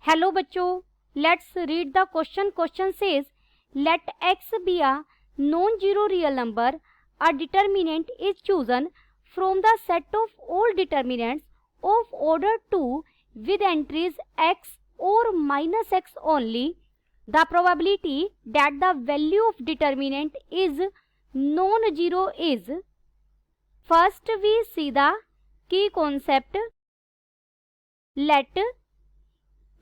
Hello बच्चों, let's read the question. Question says late x be a non-zero real number. A determinant is chosen from the set of all determinants of order 2 with entries x or minus x only. The probability that the value of determinant is non-zero is. First we see the key concept. Let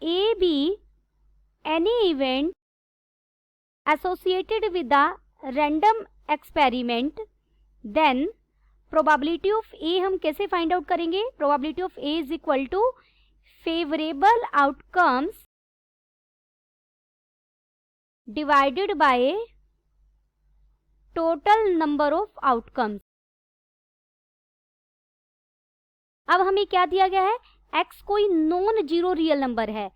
A be any event associated with the random experiment, then probability of A हम कैसे find out करेंगे? Probability of A is equal to favorable outcomes divided by total number of outcomes. अब हमें क्या दिया गया है? x कोई नॉन जीरो रियल नंबर है.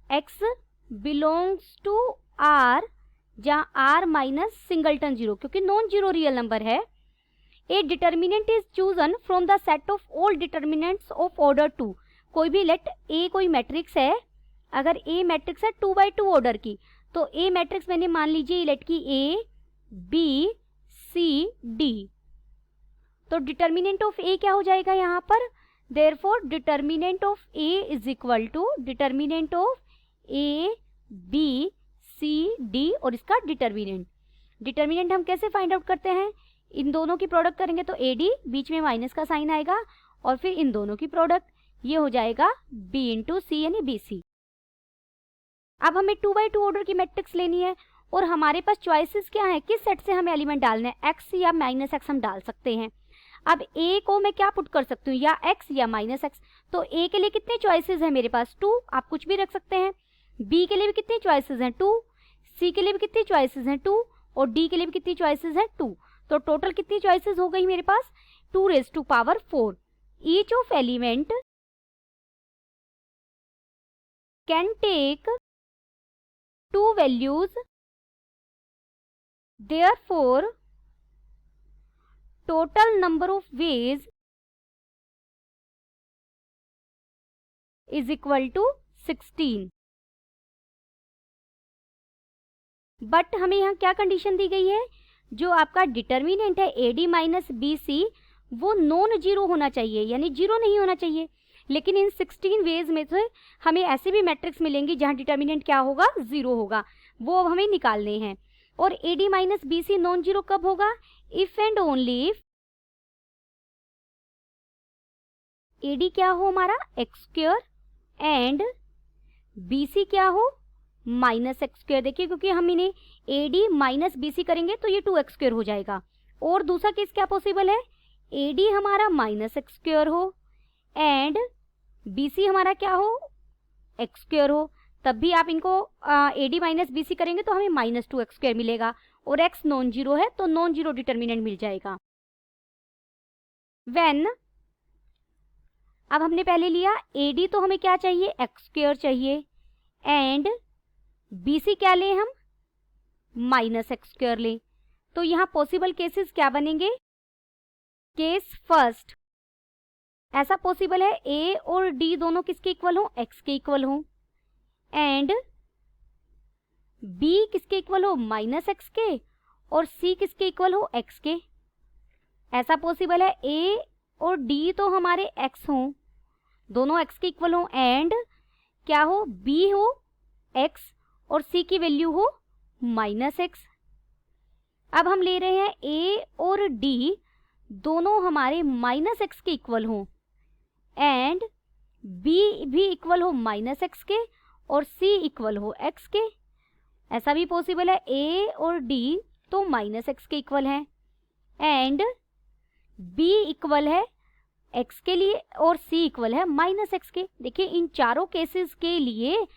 x बिलोंग्स टू r जहां r माइनस सिंगलटन जीरो, क्योंकि नॉन जीरो रियल नंबर है. ए determinant is chosen from the set of all determinants of order 2. कोई भी लेट ए कोई मैट्रिक्स है. अगर ए मैट्रिक्स है 2x2 ऑर्डर की, तो ए मैट्रिक्स मैंने मान लीजिए लेट की ए बी सी डी. तो डिटर्मिनेंट ऑफ ए क्या हो जाएगा यहाँ पर? Therefore determinant of A is equal to determinant of A B C D और इसका डिटर्मिनेंट. डिटर्मिनेंट हम कैसे फाइंड आउट करते हैं? इन दोनों की प्रोडक्ट करेंगे तो ए डी, बीच में माइनस का साइन आएगा, और फिर इन दोनों की प्रोडक्ट, ये हो जाएगा बी इंटू सी यानी बी सी. अब हमें 2x2 ऑर्डर की मैट्रिक्स लेनी है और हमारे पास चॉइसेस क्या है? किस सेट से हमें एलिमेंट डालना है? एक्स या माइनस एक्स हम डाल सकते हैं. अब ए को मैं क्या पुट कर सकती हूँ? या एक्स या माइनस एक्स. तो ए के लिए कितने चॉइसेस हैं मेरे पास? 2. आप कुछ भी रख सकते हैं. बी के लिए भी कितनी चॉइसेस हैं? 2. सी के लिए भी कितनी चॉइसेस हैं? 2. और डी के लिए भी कितनी चॉइसेस हैं? 2. तो टोटल कितनी चॉइसेस हो गई मेरे पास? 2⁴. Each of element can take 2 values. Therefore, total number of ways is equal to 16. But हमें यहाँ क्या कंडीशन दी गई है? जो आपका डिटर्मिनेंट है a d minus b c, वो नॉन जीरो होना चाहिए, यानी जीरो नहीं होना चाहिए. लेकिन इन 16 वेज में से हमें ऐसे भी मैट्रिक्स मिलेंगी जहां डिटर्मिनेंट क्या होगा? जीरो होगा. वो अब हमें निकालने हैं. और a d minus b c non zero कब होगा? If and only if a d क्या हो हमारा? X square and b c क्या हो? Minus x square. देखिए, क्योंकि हम इन्हें a d minus b c करेंगे तो ये 2x स्क्वायर हो जाएगा. और दूसरा केस क्या पॉसिबल है? ए डी हमारा माइनस एक्स स्क्वायर हो एंड बी सी हमारा क्या हो? एक्स स्क्वायर हो. तब भी आप इनको a d minus b c करेंगे तो हमें -2x स्क्वायर मिलेगा. और x नॉन जीरो है तो नॉन जीरो डिटर्मिनेंट मिल जाएगा. व्हेन, अब हमने पहले लिया ए डी, तो हमें क्या चाहिए? एक्स स्क्वायर चाहिए. एंड बी सी क्या लें हम? -x स्क्वायर लें. तो यहाँ पॉसिबल केसेस क्या बनेंगे? केस फर्स्ट, ऐसा पॉसिबल है ए और डी दोनों किसके इक्वल हो? x के इक्वल हो. एंड बी किसके इक्वल हो? -x के. और सी किसके इक्वल हो? x के. ऐसा पॉसिबल है ए और डी तो हमारे x हो, दोनों x के इक्वल हो, एंड क्या हो? b हो x और c की वैल्यू हो -x. अब हम ले रहे हैं a और d दोनों हमारे -x के इक्वल हो, एंड b भी इक्वल हो -x के और c इक्वल हो x के. ऐसा भी पॉसिबल है a और d तो -x के इक्वल हैं एंड b इक्वल है x के लिए और c इक्वल है -x के. देखिए, इन चारों केसेस के लिए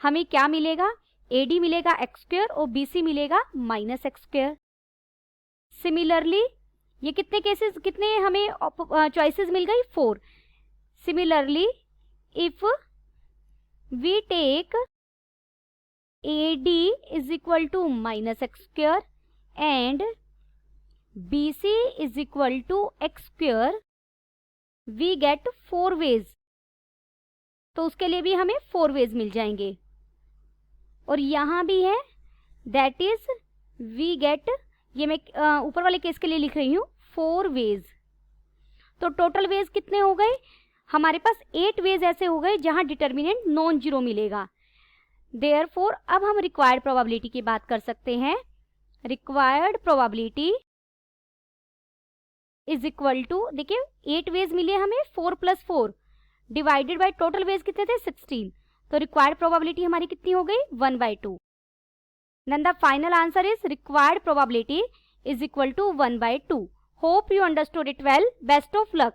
हमें क्या मिलेगा? ए डी मिलेगा एक्स स्क्वायर और बी सी मिलेगा -x स्क्वायर. सिमिलरली ये कितने केसेस, कितने हमें चॉइसेस मिल गई? 4. Similarly if we take a d is equal to -x square and b c is equal to x square, we get 4 ways. तो उसके लिए भी हमें 4 वेज मिल जाएंगे। और यहाँ भी है दैट इज वी गेट, ये मैं ऊपर वाले केस के लिए लिख रही हूँ 4 वेज। तो टोटल वेज कितने हो गए हमारे पास? 8 वेज ऐसे हो गए जहां डिटर्मिनेंट नॉन जीरो मिलेगा। देयरफॉर अब हम रिक्वायर्ड प्रोबेबिलिटी की बात कर सकते हैं। Required probability is equal to, देखिए 8 वेज मिले हमें, 4 + 4 डिवाइडेड बाय टोटल वेज कितने थे? 16। तो रिक्वायर्ड प्रोबेबिलिटी हमारी कितनी हो गई? 1/2। Then the final answer is required probability is equal to 1/2। Hope you understood it well. Best of luck.